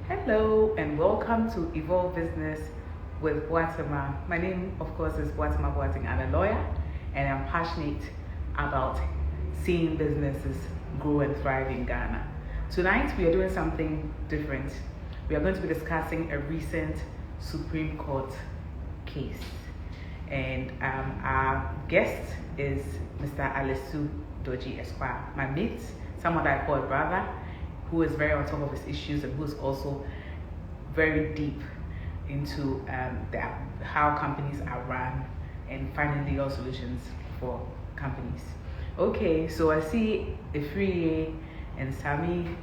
Hello and welcome to Evolve Business with Boatima. My name, of course, is Boatima Boating. I'm a lawyer and I'm passionate about seeing businesses grow and thrive in Ghana. Tonight, we are doing something different. We are going to be discussing a recent Supreme Court case. And our guest is Mr. Alesu-Dordzi Esq, my mate, someone that I call a brother, who is very on top of his issues and who's also very deep into how companies are run and finding legal solutions for companies. Okay, so I see Efriye and Sami.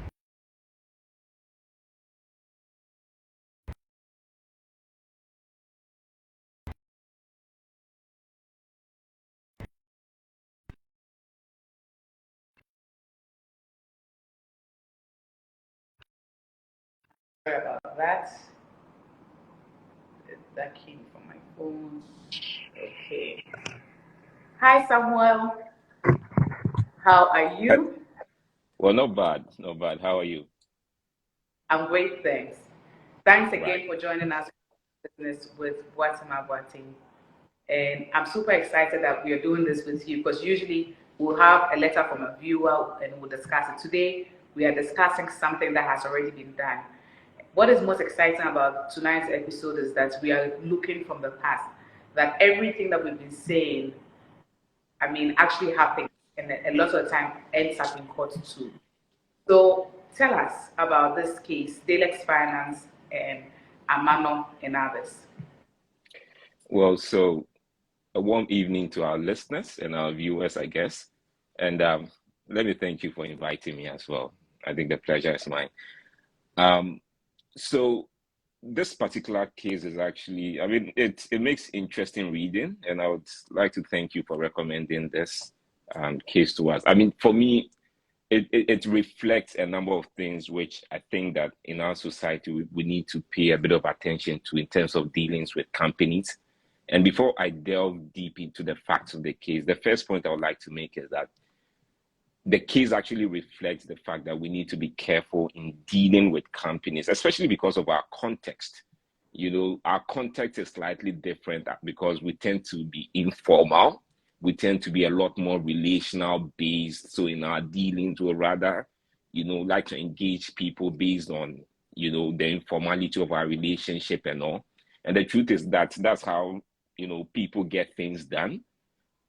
Sorry about that. That came from my phone. Okay. Hi, Samuel. How are you? Well, not bad, not bad. How are you? I'm great, thanks. Thanks Right. again for joining us business with Boatima Boating. And I'm super excited that we are doing this with you because usually we'll have a letter from a viewer and we'll discuss it. Today, we are discussing something that has already been done. What is most exciting about tonight's episode is that we are looking from the past, that everything that we've been saying, actually happened, and a lot of the time ends up in court too. So tell us about this case, Dalex Finance and Amanor Ors. So a warm evening to our listeners and our viewers, I guess. And let me thank you for inviting me as well. I think the pleasure is mine. Um, so this particular case is actually, it makes interesting reading, and I would like to thank you for recommending this case to us. For me, it reflects a number of things which I think that in our society we need to pay a bit of attention to in terms of dealings with companies. And before I delve deep into the facts of the case, the first point I would like to make is that the case actually reflects the fact that we need to be careful in dealing with companies, especially because of our context. Our context is slightly different because we tend to be informal. We tend to be a lot more relational based. So in our dealings, we'll rather, like to engage people based on, the informality of our relationship and all. And the truth is that that's how, people get things done.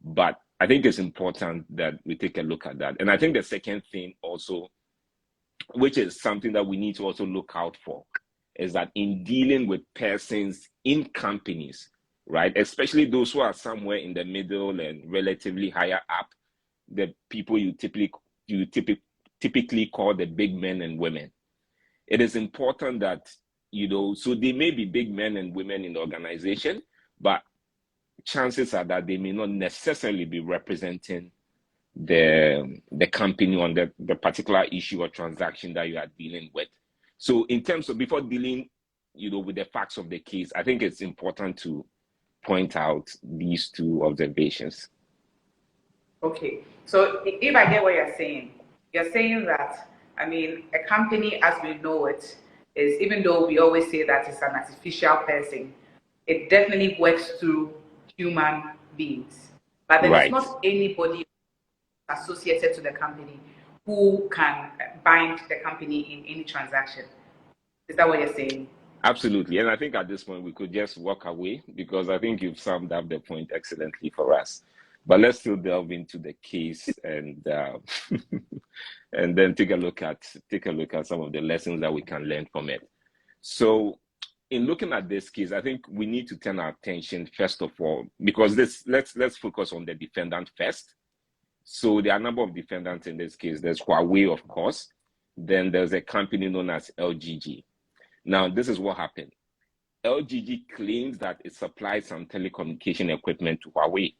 But I think it's important that we take a look at that. And I think the second thing also, which is something that we need to also look out for, is that in dealing with persons in companies, right, especially those who are somewhere in the middle and relatively higher up, the people you typically call the big men and women. It is important that, so they may be big men and women in the organization, but chances are that they may not necessarily be representing the company on the particular issue or transaction that you are dealing with. So in terms of before dealing, with the facts of the case, I think it's important to point out these two observations. Okay, so if I get what you're saying that, a company as we know it is, even though we always say that it's an artificial person, it definitely works through human beings. But there is Right. not anybody associated to the company who can bind the company in any transaction. Is that what you're saying? Absolutely. And I think at this point we could just walk away because I think you've summed up the point excellently for us. But let's still delve into the case and and then take a look at some of the lessons that we can learn from it. So in looking at this case, I think we need to turn our attention first of all, because let's focus on the defendant first. So there are a number of defendants in this case. There's Huawei, of course. Then there's a company known as LGG. Now, this is what happened. LGG claims that it supplied some telecommunication equipment to Huawei.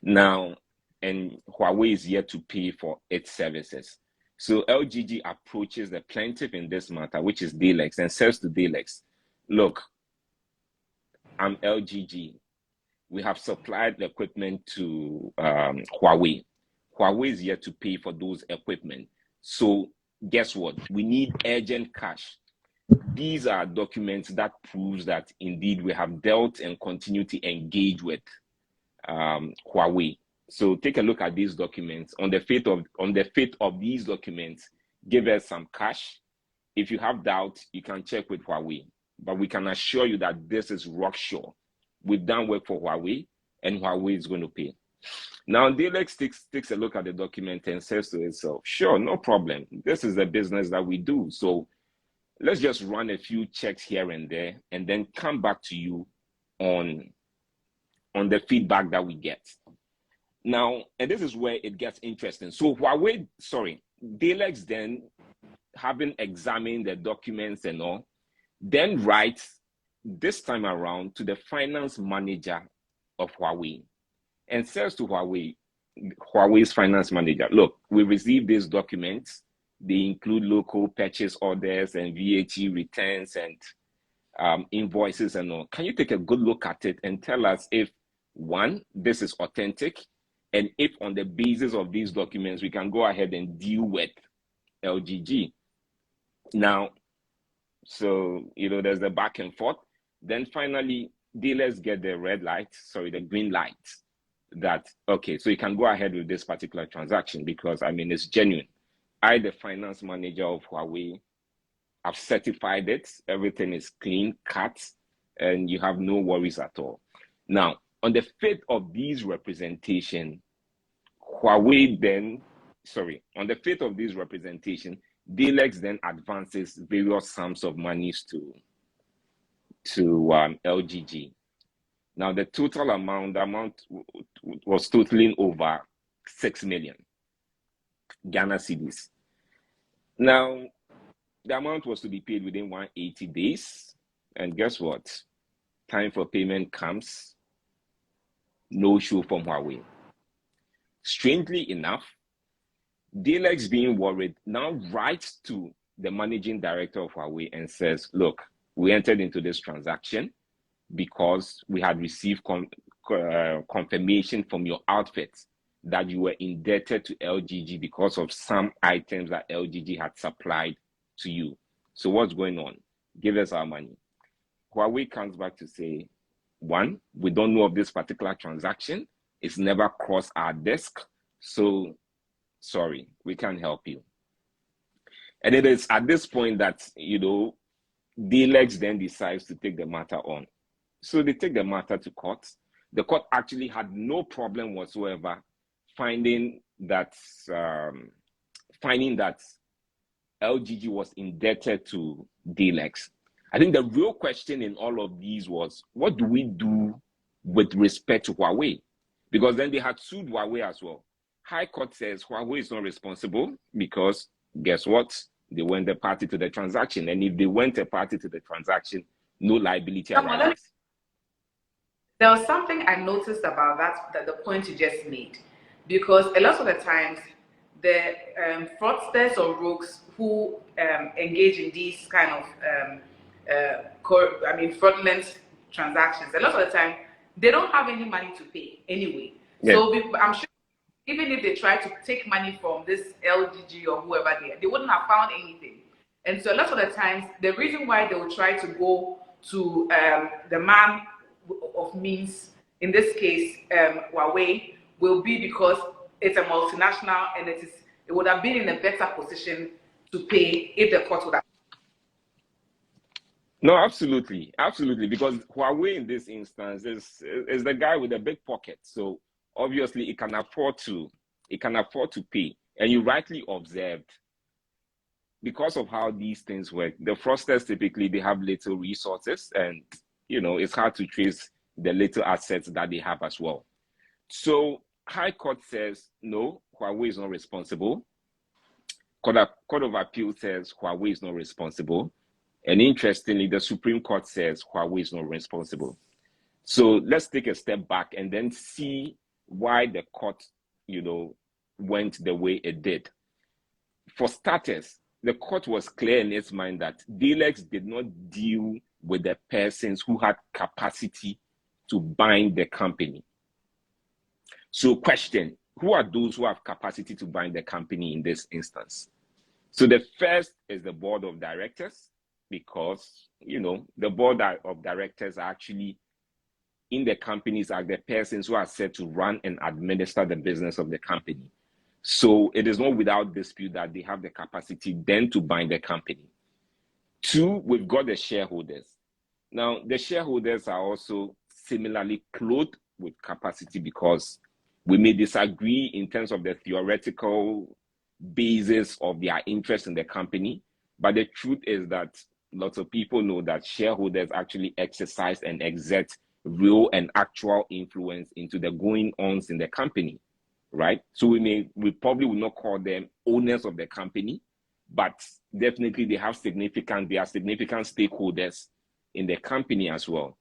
Now, and Huawei is yet to pay for its services. So LGG approaches the plaintiff in this matter, which is Dalex, and says to Dalex, look, I'm LGG. We have supplied the equipment to Huawei. Huawei is yet to pay for those equipment. So guess what? We need urgent cash. These are documents that proves that indeed we have dealt and continue to engage with Huawei. So take a look at these documents. On the faith of these documents, give us some cash. If you have doubt, you can check with Huawei. But we can assure you that this is rock sure. We've done work for Huawei, and Huawei is going to pay. Now, Dalex takes a look at the document and says to itself, sure, no problem. This is the business that we do. So let's just run a few checks here and there and then come back to you on the feedback that we get. Now, and this is where it gets interesting. So Dalex then, having examined the documents and all, then writes this time around to the finance manager of Huawei and says to Huawei's finance manager, look, we received these documents. They include local purchase orders and VAT returns and invoices and all. Can you take a good look at it and tell us if, one, this is authentic, and if on the basis of these documents, we can go ahead and deal with LGG. Now, so, there's the back and forth. Then finally, dealers get the green light that, okay, so you can go ahead with this particular transaction because, it's genuine. I, the finance manager of Huawei, have certified it. Everything is clean, cut, and you have no worries at all. Now, on the faith of these representation, Dalex then advances various sums of monies to LGG. Now, the total amount was totaling over 6 million Ghana cedis. Now, the amount was to be paid within 180 days. And guess what? Time for payment comes. No show from Huawei. Strangely enough, Dalex, being worried, now writes to the managing director of Huawei and says, look, we entered into this transaction because we had received confirmation from your outfit that you were indebted to LGG because of some items that LGG had supplied to you. So what's going on? Give us our money. Huawei comes back to say, one, we don't know of this particular transaction. It's never crossed our desk. So sorry, we can't help you. And it is at this point that, Dalex then decides to take the matter on. So they take the matter to court. The court actually had no problem whatsoever finding that LGG was indebted to Dalex. I think the real question in all of these was, what do we do with respect to Huawei? Because then they had sued Huawei as well. High Court says Huawei is not responsible because guess what? They weren't a party to the transaction. And if they weren't a party to the transaction, no liability arises. There was something I noticed about that the point you just made. Because a lot of the times, the fraudsters or rogues who engage in these kind of fraudulent transactions, a lot of the time, they don't have any money to pay anyway. Yeah. So I'm sure even if they try to take money from this LGG or whoever they wouldn't have found anything. And so a lot of the times, the reason why they will try to go to the man of means, in this case, Huawei, will be because it's a multinational and it would have been in a better position to pay if the court would have. No, absolutely, because Huawei in this instance is the guy with a big pocket, so obviously it can afford to pay. And you rightly observed, because of how these things work, the fraudsters typically they have little resources, and it's hard to trace the little assets that they have as well. So High Court says no, Huawei is not responsible. Court of Appeal says Huawei is not responsible. And interestingly, the Supreme Court says Huawei is not responsible. So let's take a step back and then see why the court, went the way it did. For starters, the court was clear in its mind that Dalex did not deal with the persons who had capacity to bind the company. So question, who are those who have capacity to bind the company in this instance? So the first is the board of directors, because, the board of directors are actually in the companies are the persons who are set to run and administer the business of the company. So it is not without dispute that they have the capacity then to bind the company. Two, we've got the shareholders. Now, the shareholders are also similarly clothed with capacity, because we may disagree in terms of the theoretical basis of their interest in the company, but the truth is that lots of people know that shareholders actually exercise and exert real and actual influence into the going-ons in the company, right? So we probably will not call them owners of the company, but definitely they are significant stakeholders in the company as well.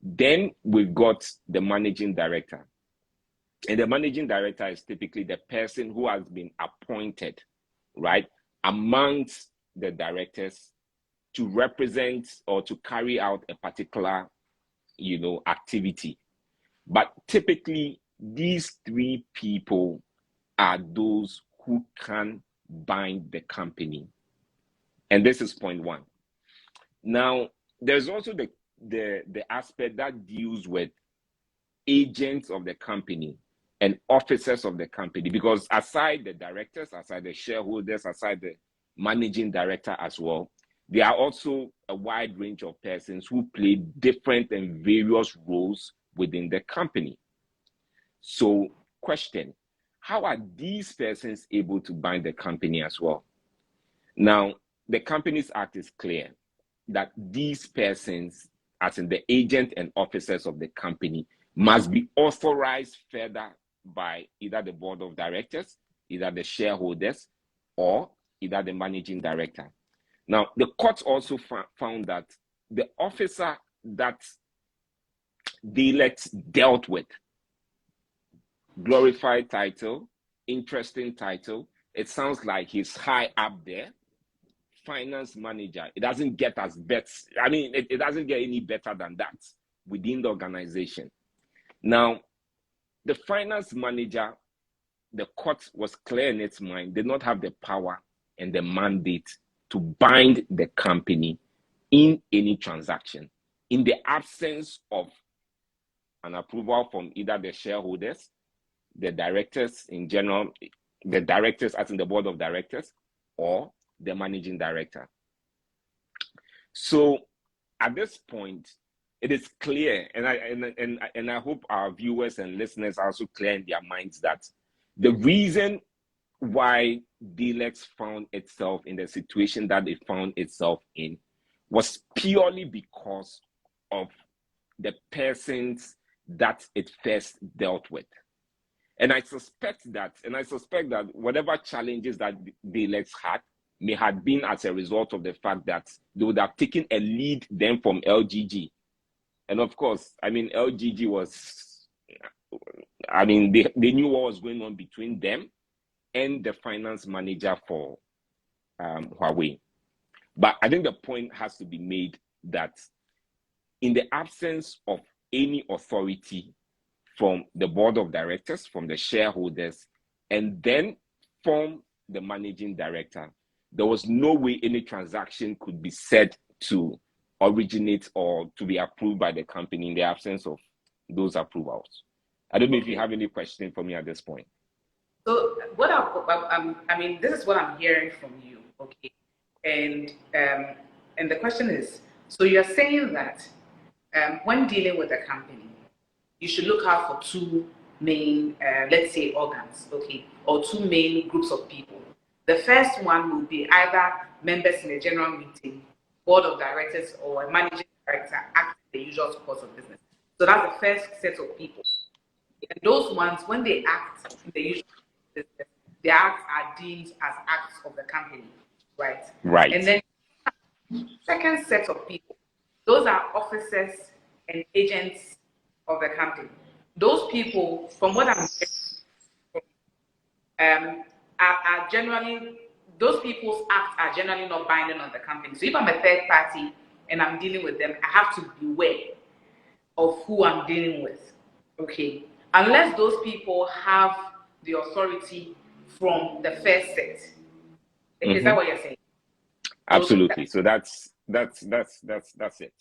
Then we've got the managing director. And the managing director is typically the person who has been appointed, right, amongst the directors to represent or to carry out a particular, activity. But typically, these three people are those who can bind the company. And this is point one. Now, there's also the aspect that deals with agents of the company and officers of the company, because aside the directors, aside the shareholders, aside the managing director as well, there are also a wide range of persons who play different and various roles within the company. So, question, how are these persons able to bind the company as well? Now, the Companies Act is clear that these persons, as in the agent and officers of the company, must be authorized further by either the board of directors, either the shareholders, or either the managing director. Now, the court also found that the officer that Dalex dealt with, glorified title, interesting title, it sounds like he's high up there, finance manager. It doesn't get as better. It doesn't get any better than that within the organization. Now, the finance manager, the court was clear in its mind, did not have the power and the mandate to bind the company in any transaction in the absence of an approval from either the shareholders, the directors in general, the directors as in the board of directors, or the managing director. So at this point, it is clear, and I hope our viewers and listeners are also clear in their minds that the reason why Dalex found itself in the situation that it found itself in was purely because of the persons that it first dealt with. And I suspect that whatever challenges that Dalex had may have been as a result of the fact that they would have taken a lead then from LGG. And of course, LGG was, they knew what was going on between them and the finance manager for Huawei. But I think the point has to be made that in the absence of any authority from the board of directors, from the shareholders, and then from the managing director, there was no way any transaction could be said to originate or to be approved by the company in the absence of those approvals. I don't know if you have any question for me at this point. So this is what I'm hearing from you, okay? And the question is, so you're saying that when dealing with a company, you should look out for two main, let's say, organs, okay, or two main groups of people. The first one will be either members in a general meeting, board of directors, or a managing director acting in the usual course of business. So that's the first set of people. And those ones, when they act in the usual business, their acts are deemed as acts of the company, right? Right. And then second set of people, those are officers and agents of the company. Those people, from what I'm hearing, are generally, those people's acts are generally not binding on the company. So if I'm a third party and I'm dealing with them, I have to beware of who I'm dealing with, okay? Unless those people have the authority from the first set, Is that what you're saying? Absolutely. So that's it.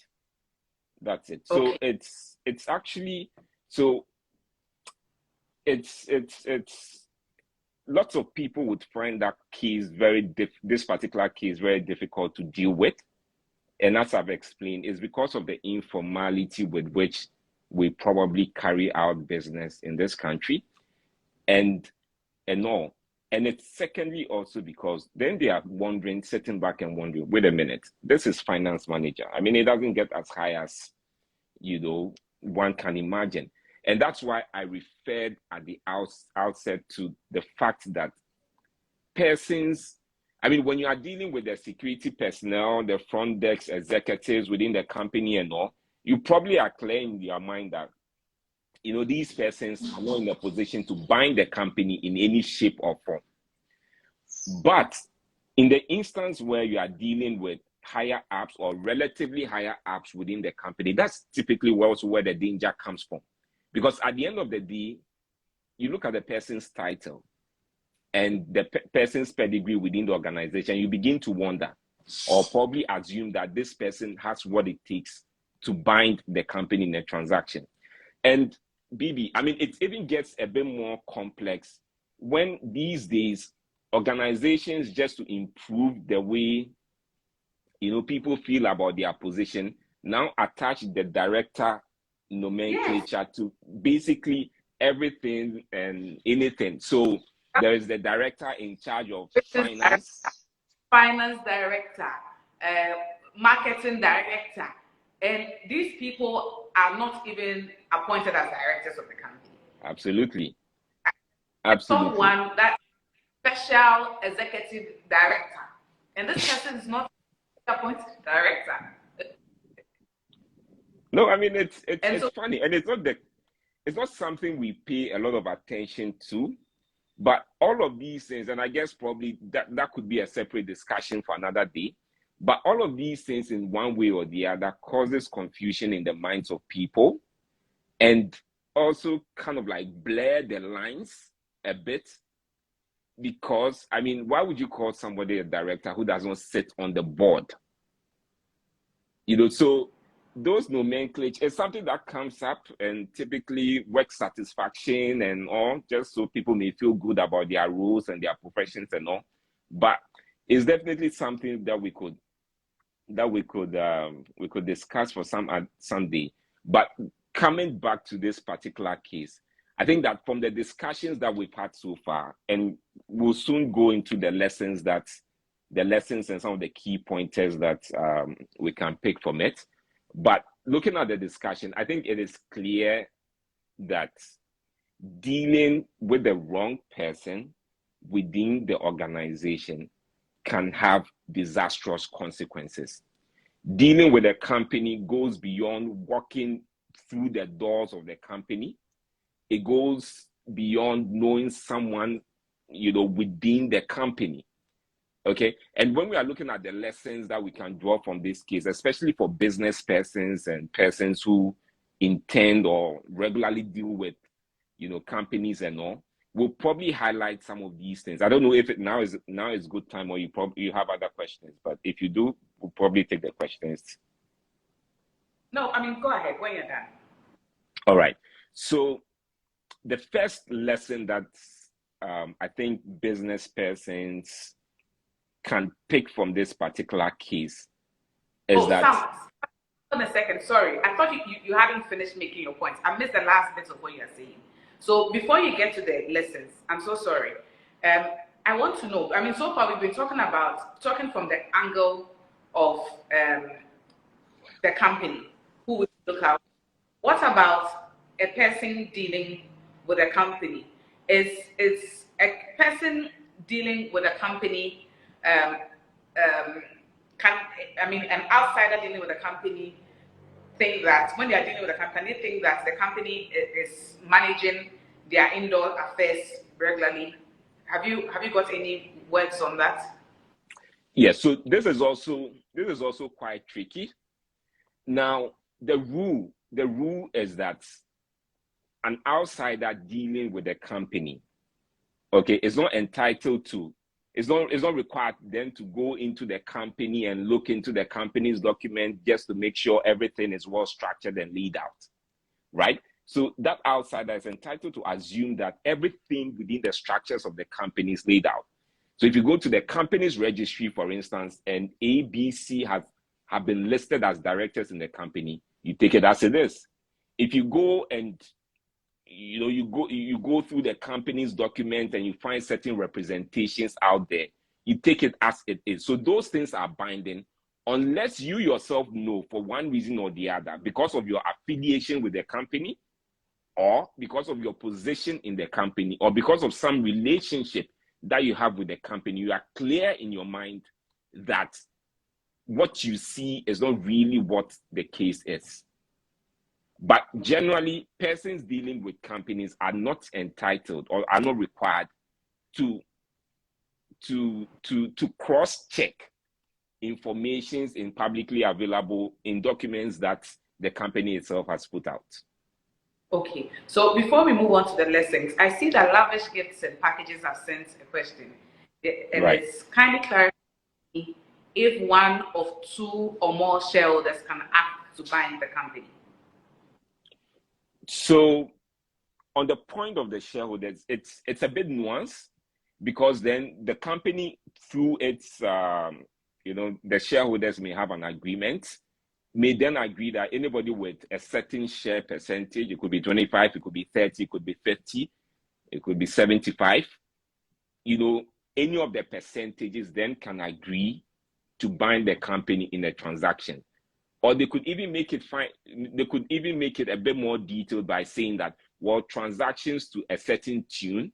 That's it. So okay. it's actually, so it's lots of people would find that case this particular case very difficult to deal with. And as I've explained, it's because of the informality with which we probably carry out business in this country and all. And it's secondly also because then they are wondering, sitting back and wondering, wait a minute, this is finance manager. I mean, it doesn't get as high as, one can imagine. And that's why I referred at the outset to the fact that persons, I mean, when you are dealing with the security personnel, the front desk executives within the company and all, you probably are clear in your mind that, these persons are not in a position to bind the company in any shape or form. But in the instance where you are dealing with higher ups or relatively higher ups within the company, that's typically also where the danger comes from. Because at the end of the day, you look at the person's title and the person's pedigree within the organization, you begin to wonder or probably assume that this person has what it takes to bind the company in a transaction. And BB, I mean, it even gets a bit more complex when these days organizations, just to improve the way people feel about their position, now attach the director nomenclature to basically everything and anything. So there is the director in charge of finance, director, marketing director, and these people are not even appointed as directors of the company. Absolutely. Someone that special executive director, and this person is not appointed director. No, I mean it's funny, and it's not something we pay a lot of attention to, but all of these things, and I guess probably that could be a separate discussion for another day, but all of these things in one way or the other causes confusion in the minds of people and also kind of like blur the lines a bit. Because, I mean, why would you call somebody a director who does not sit on the board? So those nomenclature is something that comes up and typically work satisfaction and all, just so people may feel good about their roles and their professions and all. But it's definitely something that we could discuss for some day. But coming back to this particular case, I think that from the discussions that we've had so far, and we'll soon go into the lessons and some of the key pointers that we can pick from it. But looking at the discussion, I think it is clear that dealing with the wrong person within the organization can have disastrous consequences. Dealing with a company goes beyond walking through the doors of the company. It goes beyond knowing someone, within the company. Okay. And when we are looking at the lessons that we can draw from this case, especially for business persons and persons who intend or regularly deal with, companies and all, we'll probably highlight some of these things. I don't know if now is good time or you have other questions, but if you do, we'll probably take the questions. No, I mean, go ahead when you're done. All right. So the first lesson that I think business persons can pick from this particular case is that... Sam, a second, sorry. I thought you hadn't finished making your points. I missed the last bit of what you're saying. So before you get to the lessons, I'm so sorry. I want to know, I mean, so far we've been talking from the angle of the company, who we look out. What about a person dealing with a company? Is a person dealing with a company, an outsider dealing with a company think that when they are dealing with a company, they think that the company is managing their indoor affairs regularly? Have you got any words on that? Yes. So this is also quite tricky. Now, the rule is that an outsider dealing with a company, okay, is not entitled to It's not required then to go into the company and look into the company's document just to make sure everything is well structured and laid out, right? So that outsider is entitled to assume that everything within the structures of the company is laid out. So if you go to the company's registry, for instance, and A, B, C have been listed as directors in the company, you take it as it is. If you go and you go through the company's document and you find certain representations out there, you take it as it is. So those things are binding unless you yourself know, for one reason or the other, because of your affiliation with the company, or because of your position in the company, or because of some relationship that you have with the company, you are clear in your mind that what you see is not really what the case is. But generally, persons dealing with companies are not entitled or are not required to cross-check informations in publicly available in documents that the company itself has put out. Okay, so before we move on to the lessons, I see that Lavish Gifts and Packages have sent a question. And right. It's kindly clarify if one of two or more shareholders can act to bind the company. So on the point of the shareholders, it's a bit nuanced, because then the company, through its, the shareholders may have an agreement, may then agree that anybody with a certain share percentage, it could be 25, it could be 30, it could be 50, it could be 75, any of the percentages then can agree to bind the company in a transaction. Or they could even make it a bit more detailed by saying that, well, transactions to a certain tune,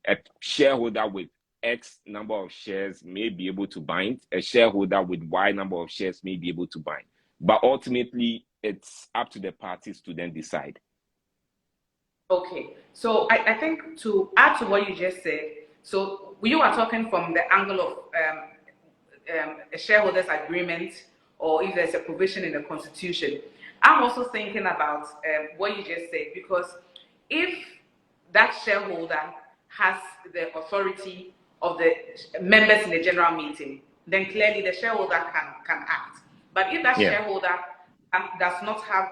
a shareholder with X number of shares may be able to bind, a shareholder with Y number of shares may be able to bind. But ultimately, it's up to the parties to then decide. Okay, so I think to add to what you just said, so you are talking from the angle of a shareholders agreement, or if there's a provision in the constitution. I'm also thinking about what you just said, because if that shareholder has the authority of the members in the general meeting, then clearly the shareholder can act. But if that shareholder does not have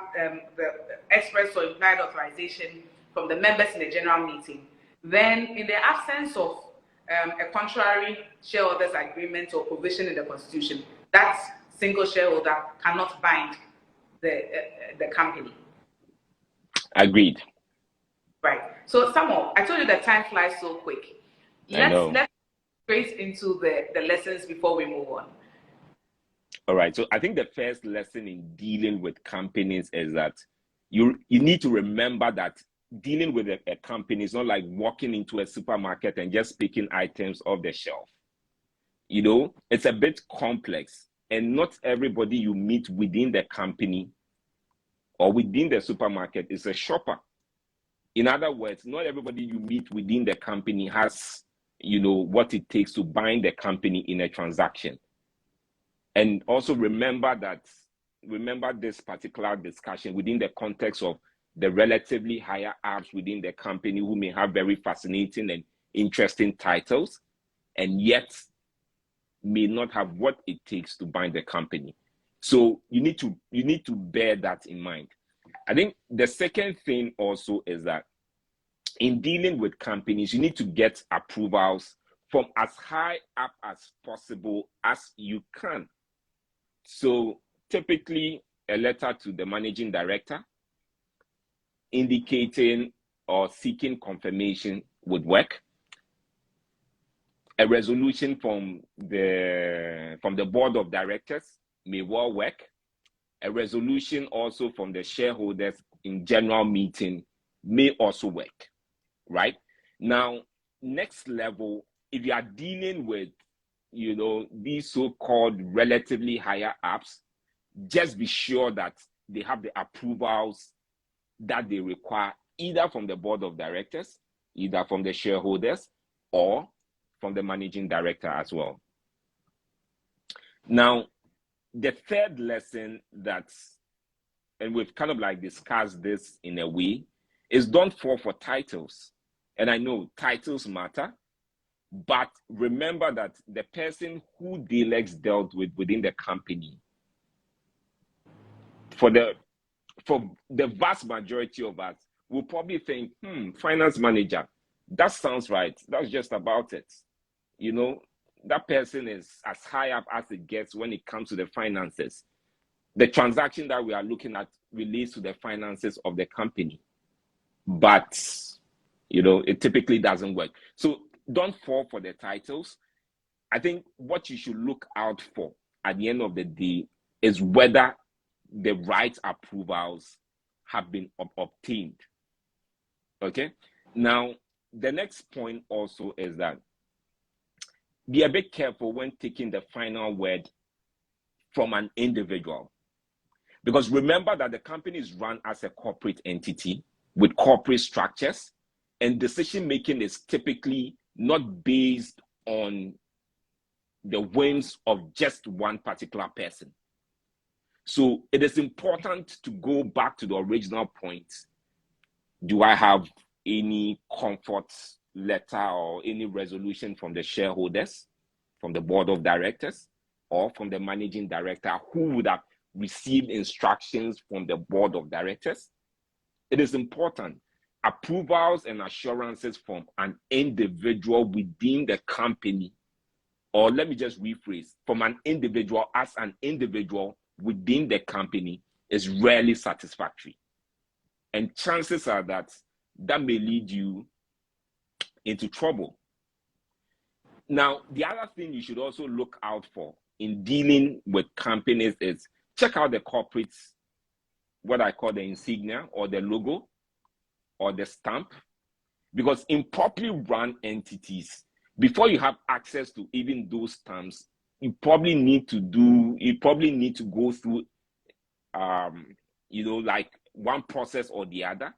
the express or implied authorization from the members in the general meeting, then in the absence of a contrary shareholders agreement or provision in the constitution, that single shareholder cannot bind the company. Agreed. Right. So Samuel, I told you that time flies so quick. Let's straight into the lessons before we move on. All right. So I think the first lesson in dealing with companies is that you need to remember that dealing with a company is not like walking into a supermarket and just picking items off the shelf. It's a bit complex, and not everybody you meet within the company or within the supermarket is a shopper. In other words, not everybody you meet within the company has, what it takes to bind the company in a transaction. And also remember this particular discussion within the context of the relatively higher ups within the company who may have very fascinating and interesting titles, and yet may not have what it takes to bind the company. So you need to bear that in mind. I think the second thing also is that in dealing with companies, you need to get approvals from as high up as possible as you can. So typically, a letter to the managing director indicating or seeking confirmation would work. A resolution from the board of directors may well work. A resolution also from the shareholders in general meeting may also work, right? Now, next level, if you are dealing with, these so-called relatively higher ups, just be sure that they have the approvals that they require, either from the board of directors, either from the shareholders, or from the managing director as well. Now, the third lesson and we've kind of like discussed this in a way, is don't fall for titles. And I know titles matter, But remember that the person who Dalex dealt with within the company, for the vast majority of us, will probably think, finance manager, that sounds right. That's just about it. You know, that person is as high up as it gets when it comes to the finances. The transaction that we are looking at relates to the finances of the company. But, you know, it typically doesn't work. So don't fall for the titles. I think what you should look out for at the end of the day is whether the right approvals have been obtained. Okay. Now, the next point also is that be a bit careful when taking the final word from an individual. Because remember that the company is run as a corporate entity with corporate structures, and decision making is typically not based on the whims of just one particular person. So it is important to go back to the original point. Do I have any comfort letter or any resolution from the shareholders, from the board of directors, or from the managing director who would have received instructions from the board of directors? It is important. Approvals and assurances from an individual within the company, or let me just rephrase, from an individual as an individual within the company, is rarely satisfactory. And chances are that may lead you into trouble. Now, the other thing you should also look out for in dealing with companies is check out the corporate, what I call the insignia or the logo or the stamp, because in properly run entities, before you have access to even those stamps, you probably need to go through, like one process or the other.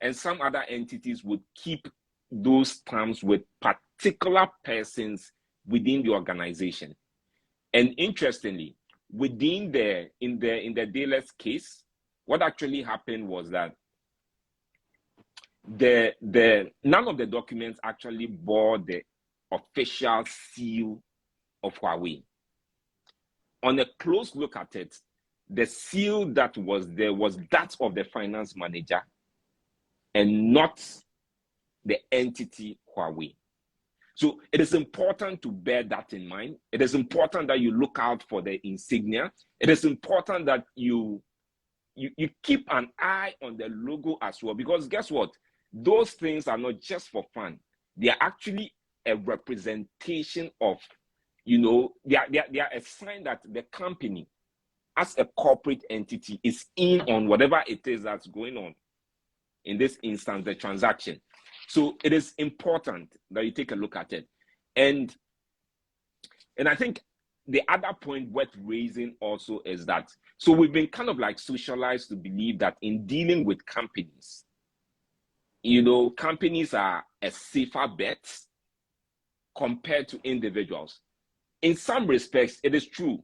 And some other entities would keep those stamps with particular persons within the organization. And interestingly, in the Dalex case, what actually happened was that none of the documents actually bore the official seal of Huawei. On a close look at it, the seal that was there was that of the finance manager and not the entity Huawei. So it is important to bear that in mind. It is important that you look out for the insignia. It is important that you keep an eye on the logo as well, because guess what? Those things are not just for fun. They are actually a representation of, they are a sign that the company as a corporate entity is in on whatever it is that's going on. In this instance, the transaction. So it is important that you take a look at it. And I think the other point worth raising also is that, so we've been kind of like socialized to believe that in dealing with companies, companies are a safer bet compared to individuals. In some respects, it is true.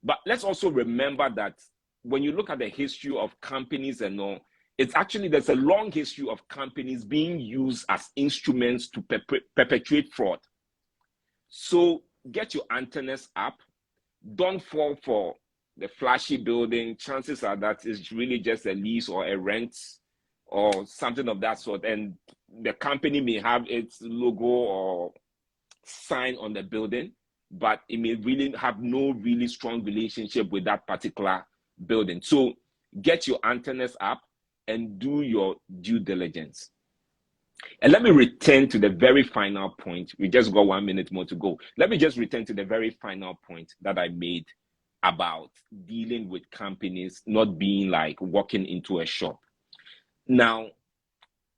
But let's also remember that when you look at the history of companies and all, there's a long history of companies being used as instruments to perpetrate fraud. So get your antennas up. Don't fall for the flashy building. Chances are that it's really just a lease or a rent or something of that sort. And the company may have its logo or sign on the building, but it may really have no really strong relationship with that particular building. So get your antennas up and do your due diligence. And let me return to the very final point. We just got 1 minute more to go. Let me just return to the very final point that I made about dealing with companies not being like walking into a shop. Now,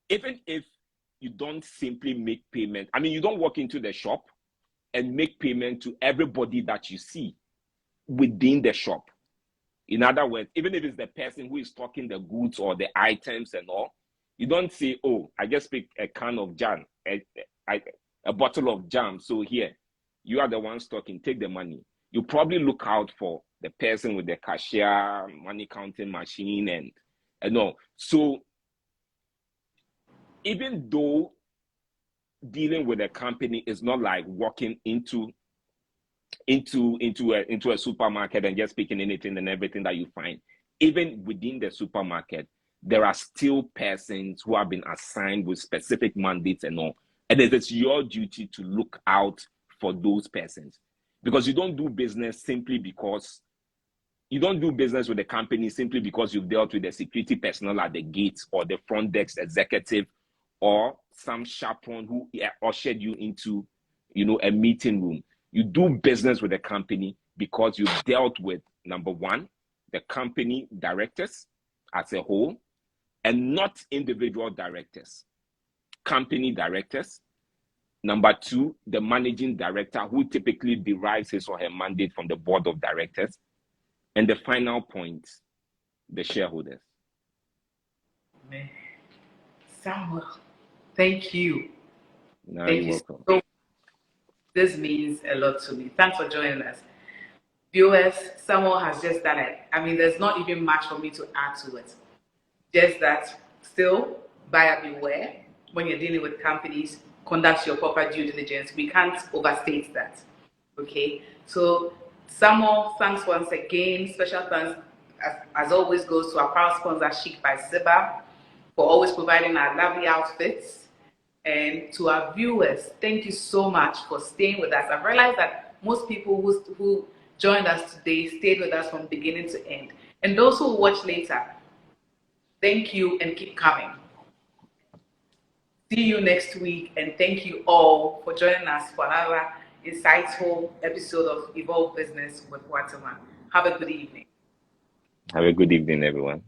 even if you don't simply make payment, you don't walk into the shop and make payment to everybody that you see within the shop. In other words, even if it's the person who is stocking the goods or the items and all, you don't say, oh, I just picked a can of jam, a bottle of jam. So here, you are the one stocking, take the money. You probably look out for the person with the cashier, money counting machine and all. So even though dealing with a company is not like walking into a supermarket and just picking anything and everything that you find. Even within the supermarket, there are still persons who have been assigned with specific mandates and all. And it is your duty to look out for those persons, because you don't do business with a company simply because you've dealt with the security personnel at the gates or the front desk executive or some chaperone who ushered you into, a meeting room. You do business with a company because you've dealt with, number one, the company directors as a whole, and not individual directors. Company directors. Number two, the managing director, who typically derives his or her mandate from the board of directors. And the final point, the shareholders. Man. Samuel, thank you. You're welcome. So this means a lot to me. Thanks for joining us. Viewers, Samuel has just done it. I mean, there's not even much for me to add to it. Just that, still, buyer beware. When you're dealing with companies, conduct your proper due diligence. We can't overstate that. Okay? So, Samuel, thanks once again. Special thanks, as always, goes to our proud sponsor, Chic by Ziba, for always providing our lovely outfits. And to our viewers, thank you so much for staying with us. I've realized that most people who joined us today stayed with us from beginning to end. And those who will watch later, thank you and keep coming. See you next week, and thank you all for joining us for another insightful episode of Evolve Business with Watama. Have a good evening. Have a good evening, everyone.